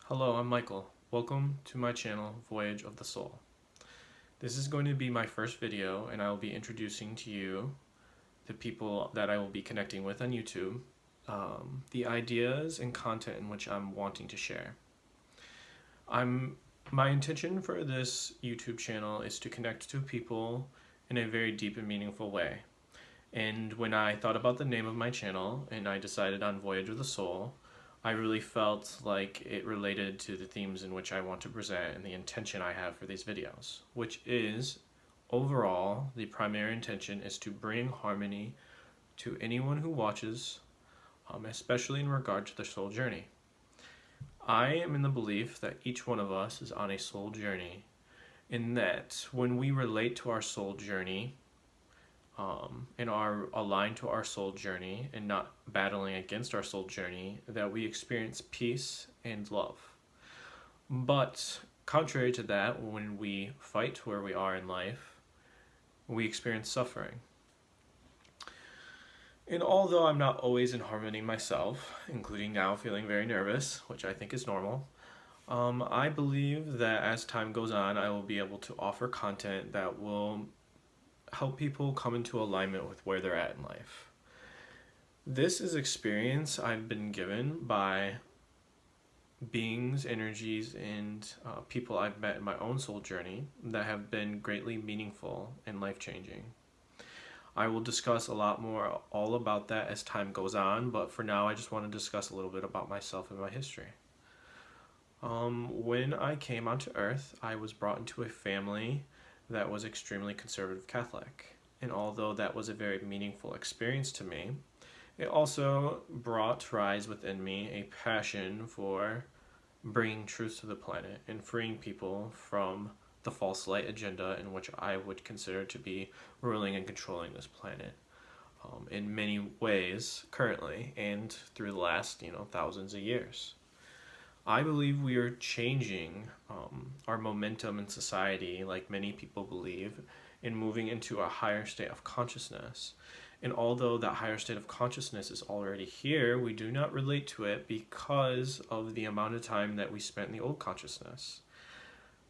Hello, I'm Michael. Welcome to my channel, Voyage of the Soul. This is going to be my first video, and I will be introducing to you the people that I will be connecting with on YouTube, the ideas and content in which I'm wanting to share. My intention for this YouTube channel is to connect to people in a very deep and meaningful way. And when I thought about the name of my channel and I decided on Voyage of the Soul, I really felt like it related to the themes in which I want to present and the intention I have for these videos, which is, overall, the primary intention is to bring harmony to anyone who watches, especially in regard to their soul journey. I am in the belief that each one of us is on a soul journey, in that when we relate to our soul journey, and are aligned to our soul journey and not battling against our soul journey, that we experience peace and love. But contrary to that, when we fight where we are in life, we experience suffering. And although I'm not always in harmony myself, including now feeling very nervous, which I think is normal, I believe that as time goes on, I will be able to offer content that will help people come into alignment with where they're at in life. This is experience I've been given by beings, energies, and people I've met in my own soul journey that have been greatly meaningful and life-changing. I will discuss a lot more all about that as time goes on, but for now I just want to discuss a little bit about myself and my history. When I came onto Earth, I was brought into a family that was extremely conservative Catholic. And although that was a very meaningful experience to me, it also rise within me a passion for bringing truth to the planet and freeing people from the false light agenda in which I would consider to be ruling and controlling this planet in many ways currently and through the last thousands of years. I believe we are changing our momentum in society, like many people believe, in moving into a higher state of consciousness. And although that higher state of consciousness is already here, we do not relate to it because of the amount of time that we spent in the old consciousness.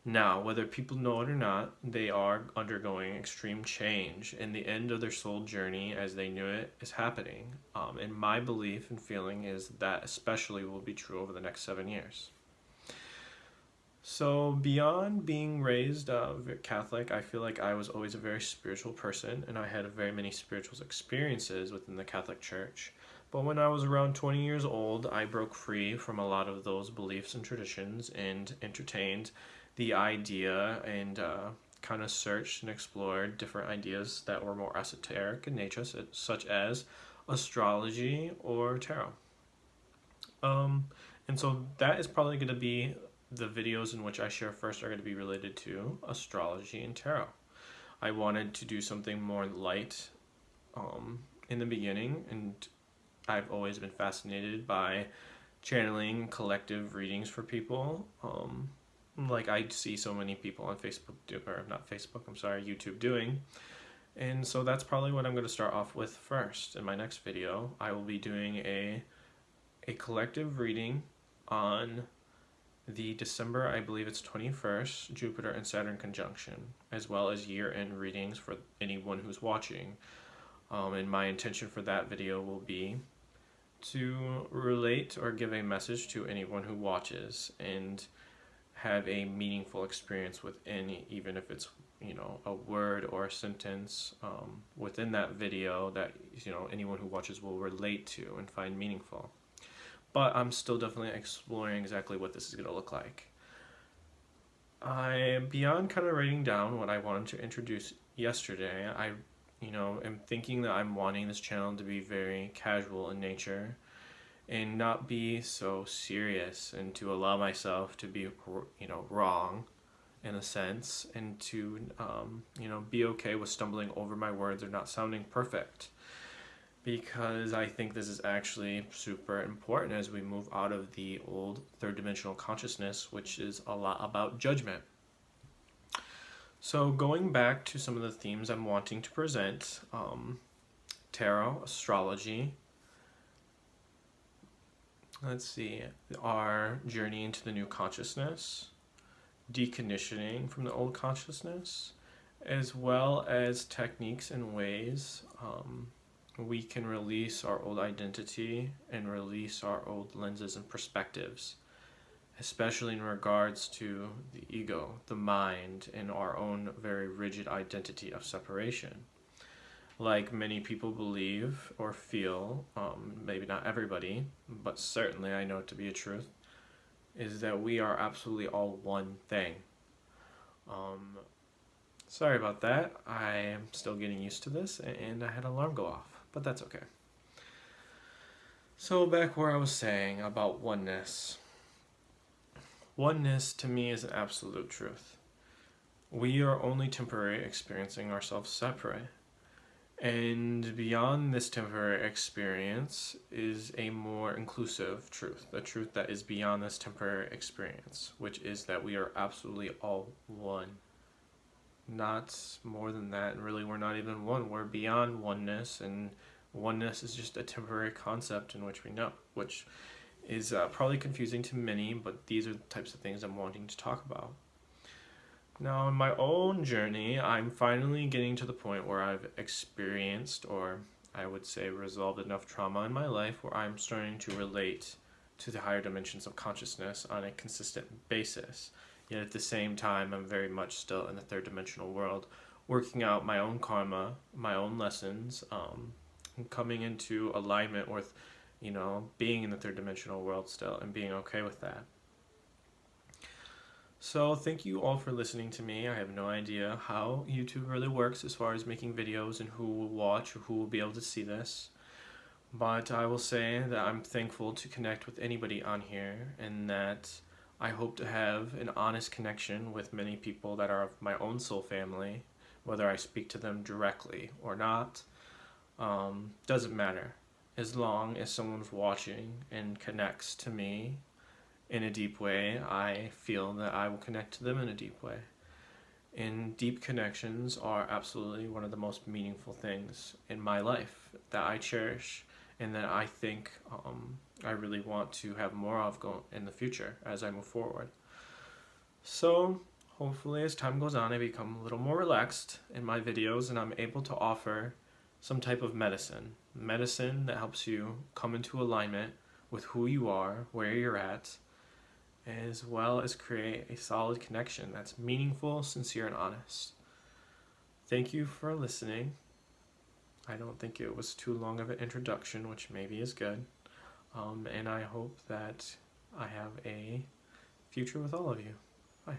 Now, whether people know it or not, they are undergoing extreme change, and the end of their soul journey as they knew it is happening. And my belief and feeling is that especially will be true over the next 7 years. So beyond being raised Catholic, I feel like I was always a very spiritual person, and I had very many spiritual experiences within the Catholic Church. But when I was around 20 years old, I broke free from a lot of those beliefs and traditions and entertained the idea and kind of searched and explored different ideas that were more esoteric in nature, such as astrology or tarot. And so that is probably going to be the videos in which I share first are going to be related to astrology and tarot. I wanted to do something more light in the beginning, and I've always been fascinated by channeling collective readings for people. Like I see so many people on YouTube doing. And so that's probably what I'm going to start off with first. In my next video, I will be doing a collective reading on the December, I believe it's 21st, Jupiter and Saturn conjunction, as well as year-end readings for anyone who's watching. And my intention for that video will be to relate or give a message to anyone who watches and have a meaningful experience within, even if it's a word or a sentence within that video that anyone who watches will relate to and find meaningful. But I'm still definitely exploring exactly what this is going to look like. Beyond kind of writing down what I wanted to introduce yesterday, I am thinking that I'm wanting this channel to be very casual in nature and not be so serious, and to allow myself to be wrong in a sense, and to be okay with stumbling over my words or not sounding perfect, because I think this is actually super important as we move out of the old third dimensional consciousness, which is a lot about judgment. So going back to some of the themes I'm wanting to present, tarot, astrology, let's see, our journey into the new consciousness, deconditioning from the old consciousness, as well as techniques and ways we can release our old identity and release our old lenses and perspectives, especially in regards to the ego, the mind, and our own very rigid identity of separation. Like many people believe or feel, maybe not everybody, but certainly I know it to be a truth, is that we are absolutely all one thing. Sorry about that. I am still getting used to this, and I had an alarm go off, but that's okay. So, back where I was saying about oneness. Oneness to me is an absolute truth. We are only temporarily experiencing ourselves separate. And beyond this temporary experience is a more inclusive truth, the truth that is beyond this temporary experience, which is that we are absolutely all one. Not more than that, and really we're not even one. We're beyond oneness, and oneness is just a temporary concept in which we know, which is probably confusing to many, but these are the types of things I'm wanting to talk about. Now, in my own journey, I'm finally getting to the point where I've experienced, or I would say resolved enough trauma in my life where I'm starting to relate to the higher dimensions of consciousness on a consistent basis. Yet at the same time, I'm very much still in the third dimensional world, working out my own karma, my own lessons, coming into alignment with, being in the third dimensional world still and being okay with that. So thank you all for listening to me. I have no idea how YouTube really works as far as making videos and who will watch or who will be able to see this. But I will say that I'm thankful to connect with anybody on here, and that I hope to have an honest connection with many people that are of my own soul family, whether I speak to them directly or not. Doesn't matter. As long as someone's watching and connects to me in a deep way, I feel that I will connect to them in a deep way. And deep connections are absolutely one of the most meaningful things in my life that I cherish, and that I think I really want to have more of in the future as I move forward. So hopefully as time goes on, I become a little more relaxed in my videos, and I'm able to offer some type of medicine that helps you come into alignment with who you are, where you're at, as well as create a solid connection that's meaningful, sincere, and honest. Thank you for listening. I don't think it was too long of an introduction, which maybe is good. And I hope that I have a future with all of you. Bye.